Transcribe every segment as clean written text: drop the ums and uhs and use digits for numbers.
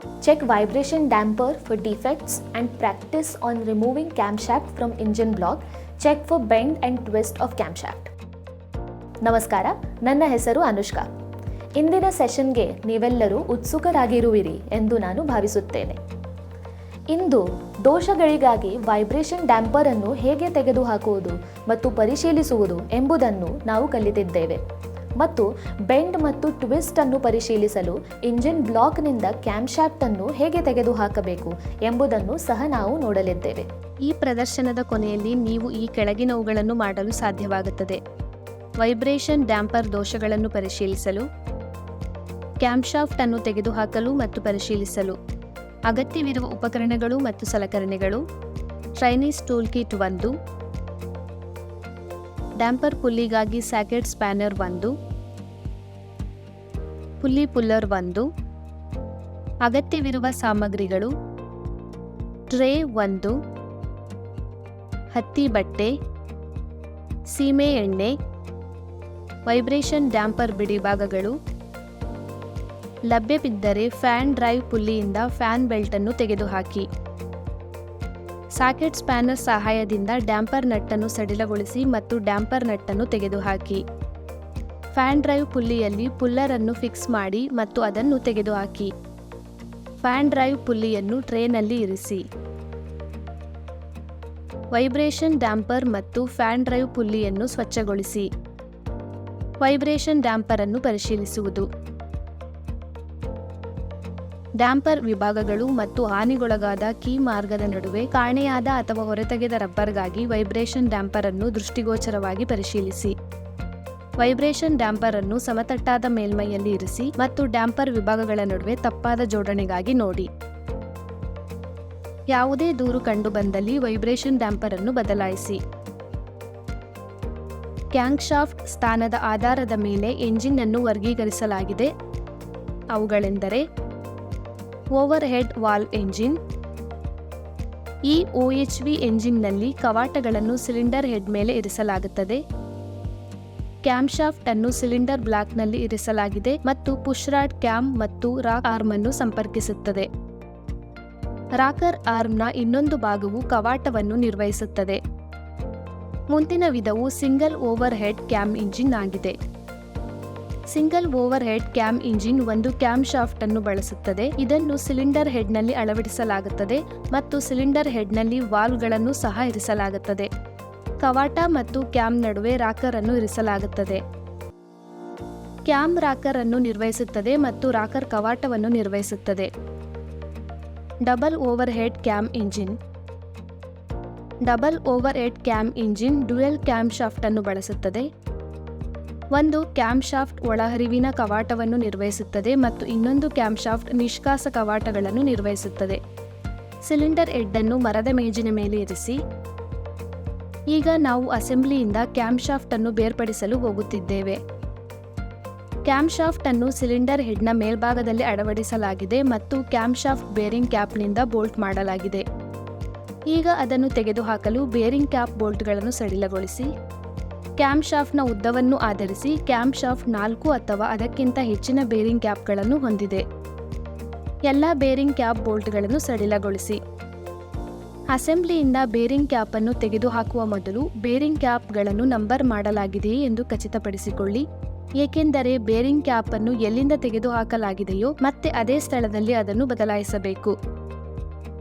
Check vibration damper for defects and practice on removing camshaft from engine block. Check for bend and twist of camshaft. ನಮಸ್ಕಾರ, ನನ್ನ ಹೆಸರು ಅನುಷ್ಕಾ. ಇಂದಿನ ಸೆಷನ್ಗೆ ನೀವೆಲ್ಲರೂ ಉತ್ಸುಕರಾಗಿರುವಿರಿ ಎಂದು ನಾನು ಭಾವಿಸುತ್ತೇನೆ. ಇಂದು ದೋಷಗಳಿಗಾಗಿ ವೈಬ್ರೇಷನ್ ಡ್ಯಾಂಪರ್ ಅನ್ನು ಹೇಗೆ ತೆಗೆದುಹಾಕುವುದು ಮತ್ತು ಪರಿಶೀಲಿಸುವುದು ಎಂಬುದನ್ನು ನಾವು ಕಲಿತಿದ್ದೇವೆ ಮತ್ತು ಬೆಂಡ್ ಮತ್ತು ಟ್ವಿಸ್ಟ್ ಅನ್ನು ಪರಿಶೀಲಿಸಲು ಇಂಜಿನ್ ಬ್ಲಾಕ್ನಿಂದ ಕ್ಯಾಮ್ಶಾಫ್ಟ್ ಅನ್ನು ಹೇಗೆ ತೆಗೆದುಹಾಕಬೇಕು ಎಂಬುದನ್ನು ಸಹ ನಾವು ನೋಡಲಿದ್ದೇವೆ. ಈ ಪ್ರದರ್ಶನದ ಕೊನೆಯಲ್ಲಿ ನೀವು ಈ ಕೆಳಗಿನವುಗಳನ್ನು ಮಾಡಲು ಸಾಧ್ಯವಾಗುತ್ತದೆ: ವೈಬ್ರೇಷನ್ ಡ್ಯಾಂಪರ್ ದೋಷಗಳನ್ನು ಪರಿಶೀಲಿಸಲು, ಕ್ಯಾಮ್ಶಾಫ್ಟ್ ಅನ್ನು ತೆಗೆದುಹಾಕಲು ಮತ್ತು ಪರಿಶೀಲಿಸಲು ಅಗತ್ಯವಿರುವ ಉಪಕರಣಗಳು ಮತ್ತು ಸಲಕರಣೆಗಳು: ಟ್ರೈನೀಸ್ ಟೂಲ್ ಕಿಟ್ 1, ಡ್ಯಾಂಪರ್ ಪುಲ್ಲಿಗಾಗಿ ಸ್ಯಾಕೆಟ್ ಸ್ಪ್ಯಾನರ್ 1, ಪುಲ್ಲಿ ಪುಲ್ಲರ್ 1, ಅಗತ್ಯವಿರುವ ಸಾಮಗ್ರಿಗಳು: ಟ್ರೇ 1, ಹತ್ತಿ ಬಟ್ಟೆ, ಸೀಮೆ ಎಣ್ಣೆ, ವೈಬ್ರೇಷನ್ ಡ್ಯಾಂಪರ್ ಬಿಡಿಭಾಗಗಳು. ಲಭ್ಯವಿದ್ದರೆ ಫ್ಯಾನ್ ಡ್ರೈವ್ ಪುಲ್ಲಿಯಿಂದ ಫ್ಯಾನ್ ಬೆಲ್ಟ್ ಅನ್ನು ತೆಗೆದುಹಾಕಿ. ಸಾಕೆಟ್ ಸ್ಪ್ಯಾನರ್ ಸಹಾಯದಿಂದ ಡ್ಯಾಂಪರ್ ನಟ್ಟನ್ನು ಸಡಿಲಗೊಳಿಸಿ ಮತ್ತು ಡ್ಯಾಂಪರ್ ನಟ್ಟನ್ನು ತೆಗೆದುಹಾಕಿ. ಫ್ಯಾನ್ ಡ್ರೈವ್ ಪುಲ್ಲಿಯಲ್ಲಿ ಪುಲ್ಲರ್ ಅನ್ನು ಫಿಕ್ಸ್ ಮಾಡಿ ಮತ್ತು ಅದನ್ನು ತೆಗೆದುಹಾಕಿ. ಫ್ಯಾನ್ ಡ್ರೈವ್ ಪುಲ್ಲಿಯನ್ನು ಟ್ರೇನಲ್ಲಿ ಇರಿಸಿ. ವೈಬ್ರೇಷನ್ ಡ್ಯಾಂಪರ್ ಮತ್ತು ಫ್ಯಾನ್ ಡ್ರೈವ್ ಪುಲ್ಲಿಯನ್ನು ಸ್ವಚ್ಛಗೊಳಿಸಿ. ವೈಬ್ರೇಷನ್ ಡ್ಯಾಂಪರ್ ಅನ್ನು ಪರಿಶೀಲಿಸುವುದು. ಡ್ಯಾಂಪರ್ ವಿಭಾಗಗಳು ಮತ್ತು ಹಾನಿಗೊಳಗಾದ ಕೀ ಮಾರ್ಗದ ನಡುವೆ ಕಾಣೆಯಾದ ಅಥವಾ ಹೊರತೆಗೆದ ರಬ್ಬರ್ಗಾಗಿ ವೈಬ್ರೇಷನ್ ಡ್ಯಾಂಪರ್ ಅನ್ನು ದೃಷ್ಟಿಗೋಚರವಾಗಿ ಪರಿಶೀಲಿಸಿ. ವೈಬ್ರೇಷನ್ ಡ್ಯಾಂಪರ್ ಅನ್ನು ಸಮತಟ್ಟಾದ ಮೇಲ್ಮೈಯಲ್ಲಿ ಇರಿಸಿ ಮತ್ತು ಡ್ಯಾಂಪರ್ ವಿಭಾಗಗಳ ನಡುವೆ ತಪ್ಪಾದ ಜೋಡಣೆಗಾಗಿ ನೋಡಿ. ಯಾವುದೇ ದೂರು ಕಂಡುಬಂದಲ್ಲಿ ವೈಬ್ರೇಷನ್ ಡ್ಯಾಂಪರ್ ಅನ್ನು ಬದಲಾಯಿಸಿ. ಕ್ಯಾಂಕ್ಶಾಫ್ಟ್ ಸ್ಥಾನದ ಆಧಾರದ ಮೇಲೆ ಎಂಜಿನ್ ಅನ್ನು ವರ್ಗೀಕರಿಸಲಾಗಿದೆ. ಅವುಗಳೆಂದರೆ ಓವರ್ ಹೆಡ್ ವಾಲ್ವ್ ಎಂಜಿನ್. ಈ OHV ಎಂಜಿನ್ನಲ್ಲಿ ಕವಾಟಗಳನ್ನು ಸಿಲಿಂಡರ್ ಹೆಡ್ ಮೇಲೆ ಇರಿಸಲಾಗುತ್ತದೆ. ಕ್ಯಾಮ್ಶಾಫ್ಟ್ ಅನ್ನು ಸಿಲಿಂಡರ್ ಬ್ಲಾಕ್ನಲ್ಲಿ ಇರಿಸಲಾಗಿದೆ ಮತ್ತು ಪುಶ್ರಾಡ್ ಕ್ಯಾಮ್ ಮತ್ತು ರಾಕ್ ಆರ್ಮ್ ಅನ್ನು ಸಂಪರ್ಕಿಸುತ್ತದೆ. ರಾಕರ್ ಆರ್ಮ್ನ ಇನ್ನೊಂದು ಭಾಗವು ಕವಾಟವನ್ನು ನಿರ್ವಹಿಸುತ್ತದೆ. ಮುಂದಿನ ವಿಧವು single overhead cam engine ಆಗಿದೆ. Single overhead cam engine ಒಂದು ಕ್ಯಾಮ್ ಶಾಫ್ಟ್ ಅನ್ನು ಬಳಸುತ್ತದೆ. ಇದನ್ನು ಸಿಲಿಂಡರ್ ಹೆಡ್ನಲ್ಲಿ ಅಳವಡಿಸಲಾಗುತ್ತದೆ ಮತ್ತು ಸಿಲಿಂಡರ್ ಹೆಡ್ನಲ್ಲಿ ವಾಲ್ವ್ಗಳನ್ನು ಸಹ ಇರಿಸಲಾಗುತ್ತದೆ. ಕವಾಟ ಮತ್ತು ಕ್ಯಾಮ್ ನಡುವೆ ರಾಕರ್ ಅನ್ನು ಇರಿಸಲಾಗುತ್ತದೆ. ಕ್ಯಾಮ್ ರಾಕರ್ ಅನ್ನು ನಿರ್ವಹಿಸುತ್ತದೆ ಮತ್ತು ರಾಕರ್ ಕವಾಟವನ್ನು ನಿರ್ವಹಿಸುತ್ತದೆ. Double over head cam engine. Double over head cam engine dual cam shaft ಅನ್ನು ಬಳಸುತ್ತದೆ. ಒಂದು ಕ್ಯಾಮ್ ಶಾಫ್ಟ್ ಒಳಹರಿವಿನ ಕವಾಟವನ್ನು ನಿರ್ವಹಿಸುತ್ತದೆ ಮತ್ತು ಇನ್ನೊಂದು ಕ್ಯಾಮ್ ಶಾಫ್ಟ್ ನಿಷ್ಕಾಸ ಕವಾಟಗಳನ್ನು ನಿರ್ವಹಿಸುತ್ತದೆ. ಸಿಲಿಂಡರ್ ಹೆಡ್ ಅನ್ನು ಮರದ ಮೇಜಿನ ಮೇಲೆ ಇರಿಸಿ. ಈಗ ನಾವು ಅಸೆಂಬ್ಲಿಯಿಂದ ಕ್ಯಾಮ್ ಶಾಫ್ಟ್ ಅನ್ನು ಬೇರ್ಪಡಿಸಲು ಹೋಗುತ್ತಿದ್ದೇವೆ. ಕ್ಯಾಮ್ ಶಾಫ್ಟ್ ಅನ್ನು ಸಿಲಿಂಡರ್ ಹೆಡ್ನ ಮೇಲ್ಭಾಗದಲ್ಲಿ ಅಳವಡಿಸಲಾಗಿದೆ ಮತ್ತು ಕ್ಯಾಮ್ ಶಾಫ್ಟ್ ಬೇರಿಂಗ್ ಕ್ಯಾಪ್ನಿಂದ ಬೋಲ್ಟ್ ಮಾಡಲಾಗಿದೆ. ಈಗ ಅದನ್ನು ತೆಗೆದುಹಾಕಲು ಬೇರಿಂಗ್ ಕ್ಯಾಪ್ ಬೋಲ್ಟ್ಗಳನ್ನು ಸಡಿಲಗೊಳಿಸಿ. ಕ್ಯಾಮ್ ಶಾಫ್ಟ್ನ ಉದ್ದವನ್ನು ಆಧರಿಸಿ ಕ್ಯಾಮ್ ಶಾಫ್ಟ್ 4 ಅಥವಾ ಅದಕ್ಕಿಂತ ಹೆಚ್ಚಿನ ಬೇರಿಂಗ್ ಕ್ಯಾಪ್ಗಳನ್ನು ಹೊಂದಿದೆ. ಎಲ್ಲ ಬೇರಿಂಗ್ ಕ್ಯಾಪ್ ಬೋಲ್ಟ್ಗಳನ್ನು ಸಡಿಲಗೊಳಿಸಿ. ಅಸೆಂಬ್ಲಿಯಿಂದ ಬೇರಿಂಗ್ ಕ್ಯಾಪ್ ಅನ್ನು ತೆಗೆದುಹಾಕುವ ಮೊದಲು ಬೇರಿಂಗ್ ಕ್ಯಾಪ್ಗಳನ್ನು ನಂಬರ್ ಮಾಡಲಾಗಿದೆಯೇ ಎಂದು ಖಚಿತಪಡಿಸಿಕೊಳ್ಳಿ, ಏಕೆಂದರೆ ಬೇರಿಂಗ್ ಕ್ಯಾಪ್ ಅನ್ನು ಎಲ್ಲಿಂದ ತೆಗೆದುಹಾಕಲಾಗಿದೆಯೋ ಮತ್ತೆ ಅದೇ ಸ್ಥಳದಲ್ಲಿ ಅದನ್ನು ಬದಲಾಯಿಸಬೇಕು.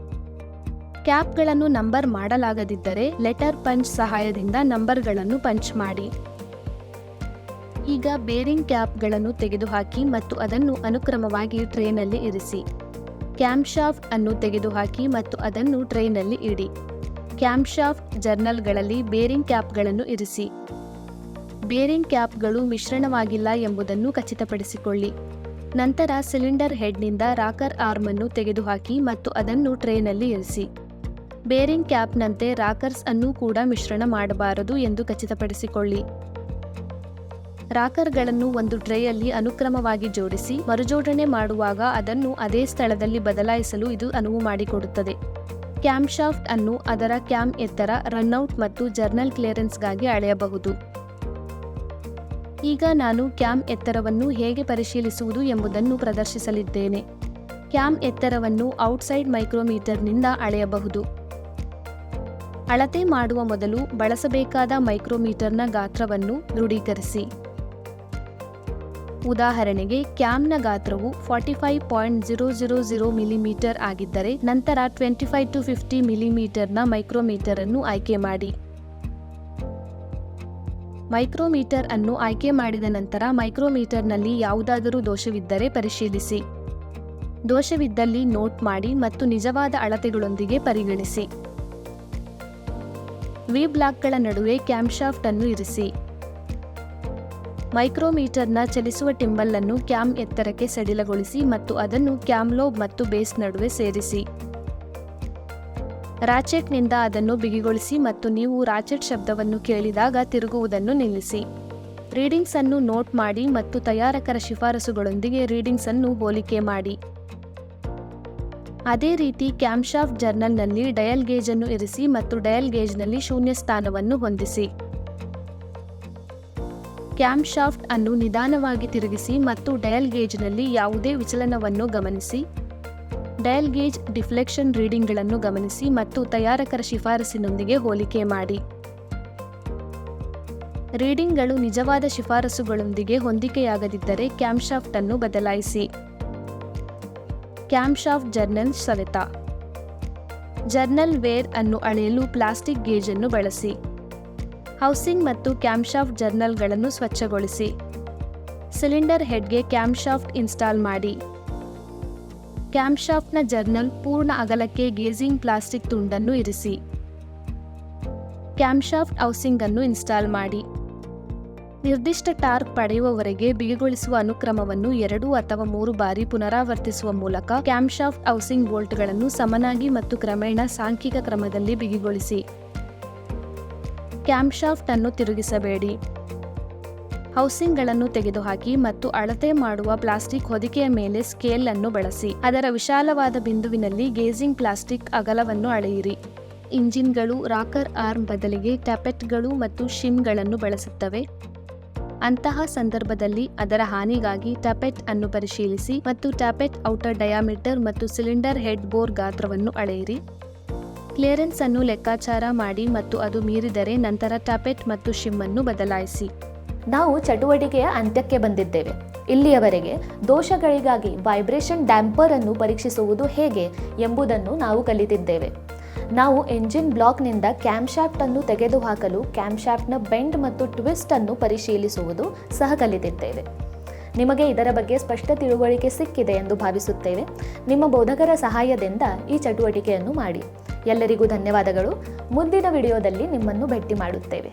ಕ್ಯಾಪ್ಗಳನ್ನು ನಂಬರ್ ಮಾಡಲಾಗದಿದ್ದರೆ ಲೆಟರ್ ಪಂಚ್ ಸಹಾಯದಿಂದ ನಂಬರ್ಗಳನ್ನು ಪಂಚ್ ಮಾಡಿ. ಈಗ ಬೇರಿಂಗ್ ಕ್ಯಾಪ್ಗಳನ್ನು ತೆಗೆದುಹಾಕಿ ಮತ್ತು ಅದನ್ನು ಅನುಕ್ರಮವಾಗಿ ಟ್ರೇನಲ್ಲಿ ಇರಿಸಿ. ಕ್ಯಾಮ್ ಶಾಫ್ಟ್ ಅನ್ನು ತೆಗೆದುಹಾಕಿ ಮತ್ತು ಅದನ್ನು ಟ್ರೇನಲ್ಲಿ ಇಡಿ. ಕ್ಯಾಮ್ ಶಾಫ್ಟ್ ಜರ್ನಲ್ಗಳಲ್ಲಿ ಬೇರಿಂಗ್ ಕ್ಯಾಪ್ಗಳನ್ನು ಇರಿಸಿ. ಬೇರಿಂಗ್ ಕ್ಯಾಪ್ಗಳು ಮಿಶ್ರಣವಾಗಿಲ್ಲ ಎಂಬುದನ್ನು ಖಚಿತಪಡಿಸಿಕೊಳ್ಳಿ. ನಂತರ ಸಿಲಿಂಡರ್ ಹೆಡ್ನಿಂದ ರಾಕರ್ ಆರ್ಮ್ ಅನ್ನು ತೆಗೆದುಹಾಕಿ ಮತ್ತು ಅದನ್ನು ಟ್ರೇನಲ್ಲಿ ಇರಿಸಿ. ಬೇರಿಂಗ್ ಕ್ಯಾಪ್ನಂತೆ ರಾಕರ್ಸ್ ಅನ್ನು ಕೂಡ ಮಿಶ್ರಣ ಮಾಡಬಾರದು ಎಂದು ಖಚಿತಪಡಿಸಿಕೊಳ್ಳಿ. ರಾಕರ್ಗಳನ್ನು ಒಂದು ಟ್ರೇಯಲ್ಲಿ ಅನುಕ್ರಮವಾಗಿ ಜೋಡಿಸಿ ಮರುಜೋಡಣೆ ಮಾಡುವಾಗ ಅದನ್ನು ಅದೇ ಸ್ಥಳದಲ್ಲಿ ಬದಲಾಯಿಸಲು ಇದು ಅನುವು ಮಾಡಿಕೊಡುತ್ತದೆ. ಕ್ಯಾಮ್ ಶಾಫ್ಟ್ ಅನ್ನು ಅದರ ಕ್ಯಾಮ್ ಎತ್ತರ, ರನ್ಔಟ್ ಮತ್ತು ಜರ್ನಲ್ ಕ್ಲಿಯರೆನ್ಸ್ಗಾಗಿ ಅಳೆಯಬಹುದು. ಈಗ ನಾನು ಕ್ಯಾಮ್ ಎತ್ತರವನ್ನು ಹೇಗೆ ಪರಿಶೀಲಿಸುವುದು ಎಂಬುದನ್ನು ಪ್ರದರ್ಶಿಸಲಿದ್ದೇನೆ. ಕ್ಯಾಮ್ ಎತ್ತರವನ್ನು ಔಟ್ಸೈಡ್ ಮೈಕ್ರೋಮೀಟರ್ನಿಂದ ಅಳೆಯಬಹುದು. ಅಳತೆ ಮಾಡುವ ಮೊದಲು ಬಳಸಬೇಕಾದ ಮೈಕ್ರೋಮೀಟರ್ನ ಗಾತ್ರವನ್ನು ದೃಢೀಕರಿಸಿ. ಉದಾಹರಣೆಗೆ, ಕ್ಯಾಮ್ನ ಗಾತ್ರವು 45.000 ಮಿಲಿಮೀಟರ್ ಆಗಿದ್ದರೆ ನಂತರ 25 to 50 ಮಿಲಿಮೀಟರ್ನ ಮೈಕ್ರೋಮೀಟರ್ ಅನ್ನು ಆಯ್ಕೆ ಮಾಡಿ. ಮೈಕ್ರೋಮೀಟರ್ ಅನ್ನು ಆಯ್ಕೆ ಮಾಡಿದ ನಂತರ ಮೈಕ್ರೋಮೀಟರ್ನಲ್ಲಿ ಯಾವುದಾದರೂ ದೋಷವಿದ್ದರೆ ಪರಿಶೀಲಿಸಿ. ದೋಷವಿದ್ದಲ್ಲಿ ನೋಟ್ ಮಾಡಿ ಮತ್ತು ನಿಜವಾದ ಅಳತೆಗಳೊಂದಿಗೆ ಪರಿಗಣಿಸಿ. ವಿ ಬ್ಲಾಕ್ಗಳ ನಡುವೆ ಕ್ಯಾಮ್ಶಾಫ್ಟ್ ಅನ್ನು ಇರಿಸಿ. ಮೈಕ್ರೋಮೀಟರ್ನ ಚಲಿಸುವ ಟಿಂಬಲ್ ಅನ್ನು ಕ್ಯಾಮ್ ಎತ್ತರಕ್ಕೆ ಸಡಿಲಗೊಳಿಸಿ ಮತ್ತು ಅದನ್ನು ಕ್ಯಾಮ್ ಲೋಬ್ ಮತ್ತು ಬೇಸ್ ನಡುವೆ ಸೇರಿಸಿ. ರಾಚೆಟ್ನಿಂದ ಅದನ್ನು ಬಿಗಿಗೊಳಿಸಿ ಮತ್ತು ನೀವು ರಾಚೆಟ್ ಶಬ್ದವನ್ನು ಕೇಳಿದಾಗ ತಿರುಗುವುದನ್ನು ನಿಲ್ಲಿಸಿ. ರೀಡಿಂಗ್ಸ್ ಅನ್ನು ನೋಟ್ ಮಾಡಿ ಮತ್ತು ತಯಾರಕರ ಶಿಫಾರಸುಗಳೊಂದಿಗೆ ರೀಡಿಂಗ್ಸ್ ಅನ್ನು ಹೋಲಿಕೆ ಮಾಡಿ. ಅದೇ ರೀತಿ ಕ್ಯಾಮ್ಶಾಫ್ಟ್ ಜರ್ನಲ್ನಲ್ಲಿ ಡಯಲ್ ಗೇಜ್ ಅನ್ನು ಇರಿಸಿ ಮತ್ತು ಡಯಲ್ ಗೇಜ್ನಲ್ಲಿ ಶೂನ್ಯ ಸ್ಥಾನವನ್ನು ಹೊಂದಿಸಿ. ಕ್ಯಾಮ್ಶಾಫ್ಟ್ ಅನ್ನು ನಿಧಾನವಾಗಿ ತಿರುಗಿಸಿ ಮತ್ತು ಡಯಲ್ ಗೇಜ್ನಲ್ಲಿ ಯಾವುದೇ ವಿಚಲನವನ್ನು ಗಮನಿಸಿ. ಡಯಲ್ ಗೇಜ್ ಡಿಫ್ಲೆಕ್ಷನ್ ರೀಡಿಂಗ್ಗಳನ್ನು ಗಮನಿಸಿ ಮತ್ತು ತಯಾರಕರ ಶಿಫಾರಸಿನೊಂದಿಗೆ ಹೋಲಿಕೆ ಮಾಡಿ. ರೀಡಿಂಗ್ಗಳು ನಿಜವಾದ ಶಿಫಾರಸುಗಳೊಂದಿಗೆ ಹೊಂದಿಕೆಯಾಗದಿದ್ದರೆ ಕ್ಯಾಮ್ಶಾಫ್ಟ್ ಅನ್ನು ಬದಲಾಯಿಸಿ. ಕ್ಯಾಮ್ಶಾಫ್ಟ್ ಜರ್ನಲ್ ಸವೆತ. ಜರ್ನಲ್ ವೇರ್ ಅನ್ನು ಅಳೆಯಲು ಪ್ಲಾಸ್ಟಿಕ್ ಗೇಜ್ ಅನ್ನು ಬಳಸಿ. ಹೌಸಿಂಗ್ ಮತ್ತು ಕ್ಯಾಮ್ಶಾಫ್ಟ್ ಜರ್ನಲ್ಗಳನ್ನು ಸ್ವಚ್ಛಗೊಳಿಸಿ. ಸಿಲಿಂಡರ್ ಹೆಡ್ಗೆ ಕ್ಯಾಮ್ಶಾಫ್ಟ್ ಇನ್ಸ್ಟಾಲ್ ಮಾಡಿ. ಕ್ಯಾಮ್ಶಾಫ್ಟ್ನ ಜರ್ನಲ್ ಪೂರ್ಣ ಅಗಲಕ್ಕೆ ಗೇಜಿಂಗ್ ಪ್ಲಾಸ್ಟಿಕ್ ತುಂಡನ್ನು ಇರಿಸಿ. ಕ್ಯಾಮ್ಶಾಫ್ಟ್ ಹೌಸಿಂಗ್ ಅನ್ನು ಇನ್ಸ್ಟಾಲ್ ಮಾಡಿ. ನಿರ್ದಿಷ್ಟ ಟಾರ್ಕ್ ಪಡೆಯುವವರೆಗೆ ಬಿಗಿಗೊಳಿಸುವ ಅನುಕ್ರಮವನ್ನು 2 ಅಥವಾ 3 ಬಾರಿ ಪುನರಾವರ್ತಿಸುವ ಮೂಲಕ ಕ್ಯಾಮ್ಶಾಫ್ಟ್ ಹೌಸಿಂಗ್ ಬೋಲ್ಟ್ಗಳನ್ನು ಸಮನಾಗಿ ಮತ್ತು ಕ್ರಮೇಣ ಸಾಂಖ್ಯಿಕ ಕ್ರಮದಲ್ಲಿ ಬಿಗಿಗೊಳಿಸಿ. ಕ್ಯಾಮ್ಶಾಫ್ಟ್ ಅನ್ನು ತಿರುಗಿಸಬೇಡಿ. ಹೌಸಿಂಗ್ಗಳನ್ನು ತೆಗೆದುಹಾಕಿ ಮತ್ತು ಅಳತೆ ಮಾಡುವ ಪ್ಲಾಸ್ಟಿಕ್ ಹೊದಿಕೆಯ ಮೇಲೆ ಸ್ಕೇಲ್ ಅನ್ನು ಬಳಸಿ. ಅದರ ವಿಶಾಲವಾದ ಬಿಂದುವಿನಲ್ಲಿ ಗೇಜಿಂಗ್ ಪ್ಲಾಸ್ಟಿಕ್ ಅಗಲವನ್ನು ಅಳೆಯಿರಿ. ಇಂಜಿನ್ಗಳು ರಾಕರ್ ಆರ್ಮ್ ಬದಲಿಗೆ ಟ್ಯಾಪೆಟ್ಗಳು ಮತ್ತು ಶಿಮ್ಗಳನ್ನು ಬಳಸುತ್ತವೆ. ಅಂತಹ ಸಂದರ್ಭದಲ್ಲಿ ಅದರ ಹಾನಿಗಾಗಿ ಟ್ಯಾಪೆಟ್ ಅನ್ನು ಪರಿಶೀಲಿಸಿ ಮತ್ತು ಟ್ಯಾಪೆಟ್ ಔಟರ್ ಡಯಾಮೀಟರ್ ಮತ್ತು ಸಿಲಿಂಡರ್ ಹೆಡ್ ಬೋರ್ ಗಾತ್ರವನ್ನು ಅಳೆಯಿರಿ. ಕ್ಲಿಯರೆನ್ಸ್ ಅನ್ನು ಲೆಕ್ಕಾಚಾರ ಮಾಡಿ ಮತ್ತು ಅದು ಮೀರಿದರೆ ನಂತರ ಟ್ಯಾಪೆಟ್ ಮತ್ತು ಶಿಮ್ ಅನ್ನು ಬದಲಾಯಿಸಿ. ನಾವು ಚಟುವಟಿಕೆಯ ಅಂತ್ಯಕ್ಕೆ ಬಂದಿದ್ದೇವೆ. ಇಲ್ಲಿಯವರೆಗೆ ದೋಷಗಳಿಗಾಗಿ ವೈಬ್ರೇಷನ್ ಡ್ಯಾಂಪರ್ ಅನ್ನು ಪರೀಕ್ಷಿಸುವುದು ಹೇಗೆ ಎಂಬುದನ್ನು ನಾವು ಕಲಿತಿದ್ದೇವೆ. ನಾವು ಎಂಜಿನ್ ಬ್ಲಾಕ್ನಿಂದ ಕ್ಯಾಮ್ಶಾಫ್ಟ್ ಅನ್ನು ತೆಗೆದುಹಾಕಲು ಕ್ಯಾಮ್ಶಾಫ್ಟ್ನ ಬೆಂಡ್ ಮತ್ತು ಟ್ವಿಸ್ಟ್ ಅನ್ನು ಪರಿಶೀಲಿಸುವುದು ಸಹ ಕಲಿತಿದ್ದೇವೆ. ನಿಮಗೆ ಇದರ ಬಗ್ಗೆ ಸ್ಪಷ್ಟ ತಿಳುವಳಿಕೆ ಸಿಕ್ಕಿದೆ ಎಂದು ಭಾವಿಸುತ್ತೇವೆ. ನಿಮ್ಮ ಬೋಧಕರ ಸಹಾಯದಿಂದ ಈ ಚಟುವಟಿಕೆಯನ್ನು ಮಾಡಿ. ಎಲ್ಲರಿಗೂ ಧನ್ಯವಾದಗಳು. ಮುಂದಿನ ವಿಡಿಯೋದಲ್ಲಿ ನಿಮ್ಮನ್ನು ಭೇಟಿ ಮಾಡುತ್ತೇವೆ.